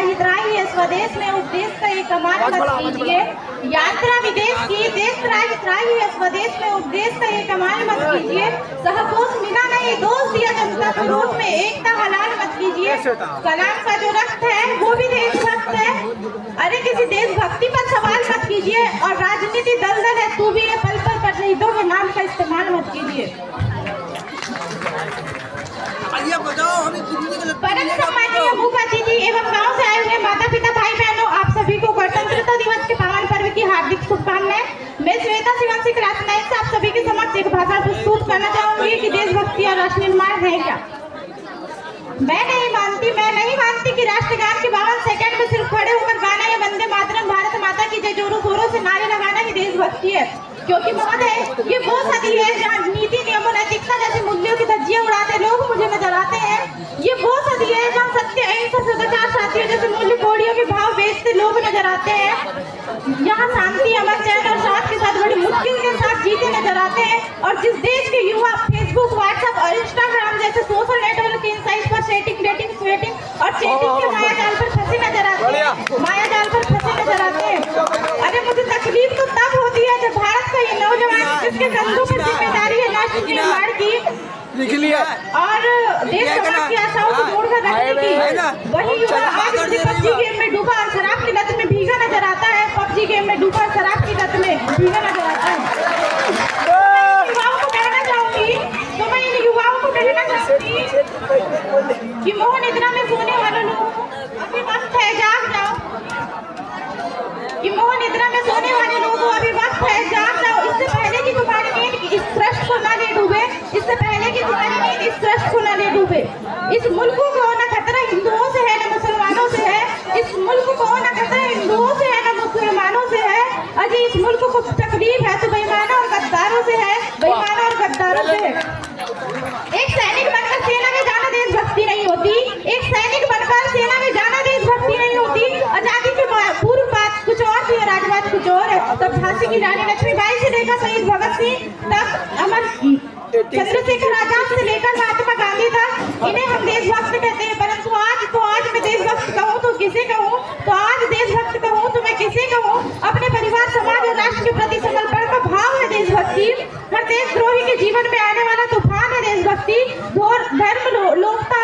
हितराही स्वदेश में उपदेश का एक कमाल मत कीजिए। यात्रा विदेश की देश हितराही स्वदेश में उपदेश का एक कमाल मत कीजिए। सहकोश मिला नहीं दोष दिया जनता को रोड में एकता हलाल मत कीजिए। कलाम का जो रक्त है वो भी देशभक्त है। अरे किसी देशभक्ति पर सवाल मत कीजिए और राजनीति दलदल है तू भी ये पल पल पर शहीदों के नाम का इस्तेमाल मत कीजिए। परम सम्मानीय मुख्य अतिथि एवं गांव से आए हुए माता पिता भाई बहनों, आप सभी को गणतंत्रता दिवस के पावन पर्व की हार्दिक शुभकामनाएं। मैं श्वेता शिवंशी क्लास 9 से आप सभी के समक्ष एक भाषण प्रस्तुत करना चाहूंगी कि देशभक्ति और राष्ट्र निर्माण है क्या। मैं नहीं मानती कि राष्ट्रगान के 52 सेकंड में सिर्फ खड़े होकर गाना या वंदे मातरम भारत माता की जय जोरों शोरों से नारे लगाना ही देशभक्ति है। क्योंकि महोदय ये वो सदी है जहाँ नीति नियमों नैतिकता जैसे मूल्यों की धज्जियां उड़ाते लोग मुझे नजर आते हैं। ये वो सदी है जहाँ सत्य अहिंसा सदाचार साथियों जैसे मूल्य कोड़ियों के भाव बेचते लोग नजर आते हैं। यहाँ शांति अमन चैन और साथ के साथ बड़ी मुश्किल के साथ जीते नजर आते हैं। और जिस देश के युवा फेसबुक व्हाट्सएप और इंस्टाग्राम जैसे सोशल नेटवर्क के साइट पर सेटिंग डेटिंग स्वेटिंग और चैटिंग के मायाजाल पर फंसे नजर आते हैं। अरे मुझे तकलीफ तो तब होती है जब भारत का ये नौजवान जिसके कंधों पर जिम्मेदारी है राष्ट्र निर्माण की और देश समाज की आशाओं को मोड़कर रखने की, वही युवा आज पबजी गेम में डूबा और शराब की लत में भीगा नजर आता है। पबजी गेम में डूबा और शराब की लत में भीगा नजर आता है। युवाओं को कहना चाहूंगी कि मोह निद्रा में सोने वालों लोग अभी वक्त है जाग जाओ। कि मोह निद्रा में सोने वाले लोगों अभी वक्त है जाग जाओ। इससे पहले कि तुम्हारी नींद इस सृष्टि को न ले डूबे, इससे पहले कि तुम्हारी नींद इस सृष्टि को न ले डूबे। इस मुल्क को न खतरा हिंदुओं से है न मुसलमानों से है। इस मुल्क को न खतरा हिंदुओं से है न मुसलमानों से है। अजी इस मुल्क को तकलीफ है तो बेईमानों और गद्दारों से है, बेईमानों और गद्दारों से है। एक सैनिक बनकर सेना में जाना देशभक्ति नहीं होती। एक सैनिक बनकर सेना में जाना देशभक्ति नहीं होती। आजादी के पूर्व बात कुछ और थी और आज बात कुछ और है। तब झांसी की रानी लक्ष्मीबाई से लेकर शहीद भगत सिंह तक अमर चंद्रशेखर आजाद से लेकर महात्मा गांधी तक इन्हें हम देशभक्त कहते हैं। परंतु आज मैं देशभक्त कहूँ तो किसे कहूँ, तो आज देशभक्त कहूँ तो मैं किसे कहूँ। अपने परिवार समाज और राष्ट्र के प्रति समर्पण का भाव है देशभक्ति। हर देशद्रोही के जीवन में आने वाला तूफान है देशभक्ति। धर्म लोकता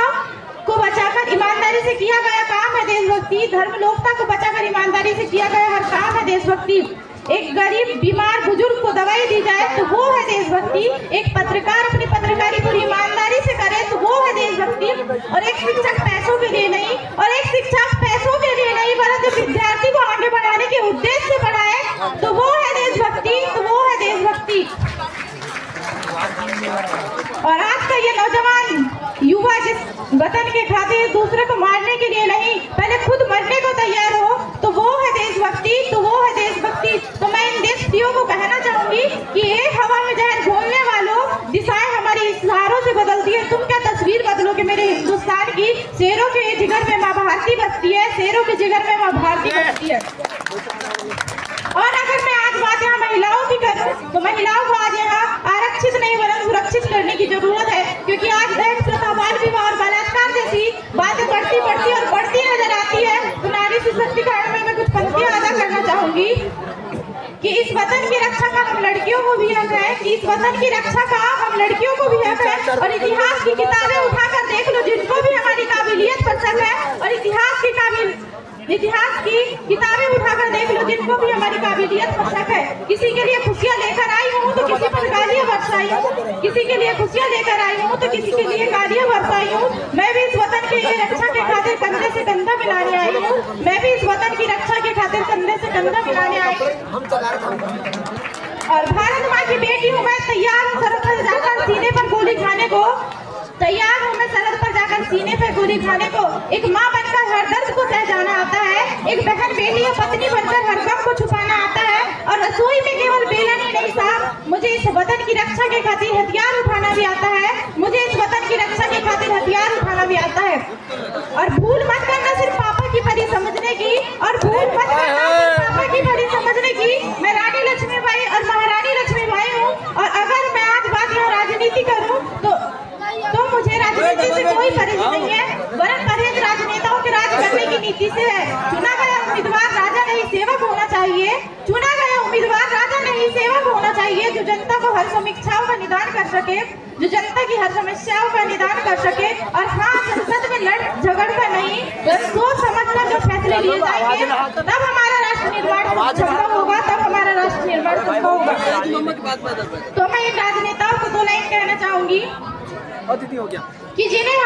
को बचाकर ईमानदारी से किया गया काम है देशभक्ति। धर्म लोकता को बचाकर ईमानदारी से किया गया हर काम है देशभक्ति। एक गरीब बीमार बुजुर्ग को दवाई दी जाए तो वो है देशभक्ति। एक पत्रकार अपनी पत्रकारी पूरी ईमानदारी से करे तो वो है देशभक्ति। और एक शिक्षक पैसों के लिए नहीं, परंतु विद्यार्थी को आगे बढ़ाने के उद्देश्य से पढ़ाए तो वो है देशभक्ति। और आज का ये नौजवान युवा जिस वतन के खातिर दूसरे को मारने के लिए नहीं, पहले खुद मरने को तैयार हो तो वो है देशभक्ति। तो मैं इन देशभक्तियों को कहना चाहूंगी कि एक हवा में जहर घोलने वालों, दिशाएं हमारी इशारों से बदलती है। तुम क्या तस्वीर बदलोगे मेरे हिंदुस्तान की। शेरों के जिगर में माँ भारती बसती है, शेरों के जिगर में माँ भारती बसती है। और अगर मैं आज बात यहाँ महिलाओं की करूँ तो महिलाओं को आज यहाँ आरक्षित नहीं बल्कि सुरक्षित करने की जरूरत है। क्योंकि आज दहेज प्रथा, बाल विवाह और बलात्कार जैसी बातें बढ़ती नजर आती है। तो नारी सशक्तिकरण में मैं कुछ पंक्तियां अदा करना चाहूंगी कि इस वतन की रक्षा का हम लड़कियों को भी हक है। और इतिहास की किताबें उठाकर देख लो जिनको भी हमारी काबिलियत पर शक है। और इतिहास की किताबें उठाकर देख लो जिनको भी हमारी काबिलियत पर शक है। किसी के लिए खुशियां लेकर आई हूँ तो किसी पर गालियां बरसाई हूँ। किसी के लिए खुशियां लेकर आई हूँ तो किसी के लिए गालियां बरसाई हूँ। मैं भी इस वतन की रक्षा के खातिर कंधे से कंधा मिलाने आई हूँ। और भारत माँ की बेटी हूँ मैं, तैयार हूँ सरहद पर जाकर सीने पर गोली खाने को। एक माँ बनकर हर दर्द को सह जाना आता है। एक बहन बेटी या पत्नी बनकर हर गम को छुपाना आता है। और रसोई में केवल बेलन ही नहीं साहब, मुझे इस वतन की रक्षा के खातिर हथियार उठाना भी आता है। और भूल मत करना सिर्फ पापा की परी समझने की, मैं रानी लक्ष्मीबाई और महारानी लक्ष्मीबाई हूँ। और अगर मैं आज बात यहाँ राजनीति करूँ तो मुझे राजनीति से कोई परहेज नहीं है, वरन परहेज राजनेताओं के राज करने की नीति से है। चुना गया उम्मीदवार राजा नहीं सेवक होना चाहिए। चुना गया उम्मीदवार राजा नहीं सेवक होना चाहिए, जो जनता को हर समीक्षाओं का निदान कर सके, जो जनता की हर समस्याओं का निदान कर सके। और हाँ, संसद में लड़ झगड़ कर नहीं, सोच समझकर जो फैसले लिए जाएंगे तब हमारा राष्ट्र निर्माण संभव होगा, तब हमारा राष्ट्र निर्माण संभव होगा। तो मैं इन राजनेताओं को 2 लाइन कहना चाहूंगी कि जिन्हें